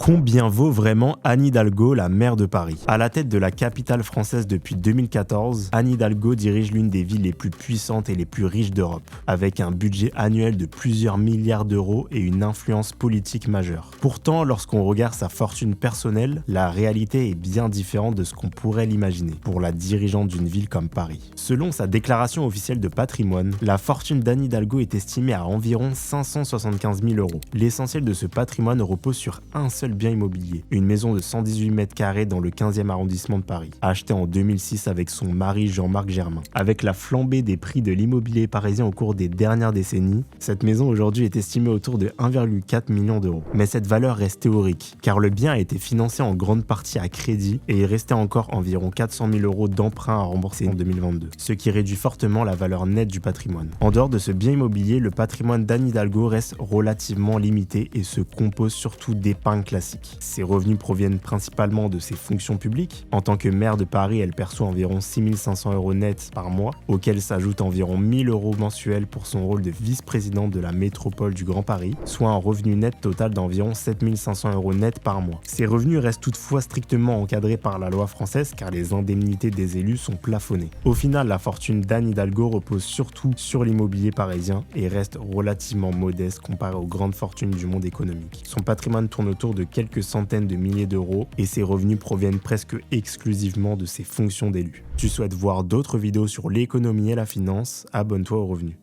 Combien vaut vraiment Anne Hidalgo, la maire de Paris? À la tête de la capitale française depuis 2014, Anne Hidalgo dirige l'une des villes les plus puissantes et les plus riches d'Europe, avec un budget annuel de plusieurs milliards d'euros et une influence politique majeure. Pourtant, lorsqu'on regarde sa fortune personnelle, la réalité est bien différente de ce qu'on pourrait l'imaginer pour la dirigeante d'une ville comme Paris. Selon sa déclaration officielle de patrimoine, la fortune d'Anne Hidalgo est estimée à environ 575 000 euros. L'essentiel de ce patrimoine repose sur un seul bien immobilier, une maison de 118 mètres carrés dans le 15e arrondissement de Paris, achetée en 2006 avec son mari Jean-Marc Germain. Avec la flambée des prix de l'immobilier parisien au cours des dernières décennies, cette maison aujourd'hui est estimée autour de 1,4 million d'euros. Mais cette valeur reste théorique, car le bien a été financé en grande partie à crédit et il restait encore environ 400 000 euros d'emprunt à rembourser en 2022, ce qui réduit fortement la valeur nette du patrimoine. En dehors de ce bien immobilier, le patrimoine d'Anne Hidalgo reste relativement limité et se compose surtout d'épargne classique. Ses revenus proviennent principalement de ses fonctions publiques. En tant que maire de Paris, elle perçoit environ 6 500 euros nets par mois, auxquels s'ajoutent environ 1 000 euros mensuels pour son rôle de vice-présidente de la métropole du Grand Paris, soit un revenu net total d'environ 7 500 euros nets par mois. Ces revenus restent toutefois strictement encadrés par la loi française car les indemnités des élus sont plafonnées. Au final, la fortune d'Anne Hidalgo repose surtout sur l'immobilier parisien et reste relativement modeste comparée aux grandes fortunes du monde économique. Son patrimoine tourne autour de quelques centaines de milliers d'euros et ses revenus proviennent presque exclusivement de ses fonctions d'élu. Tu souhaites voir d'autres vidéos sur l'économie et la finance? Abonne-toi au Revenu.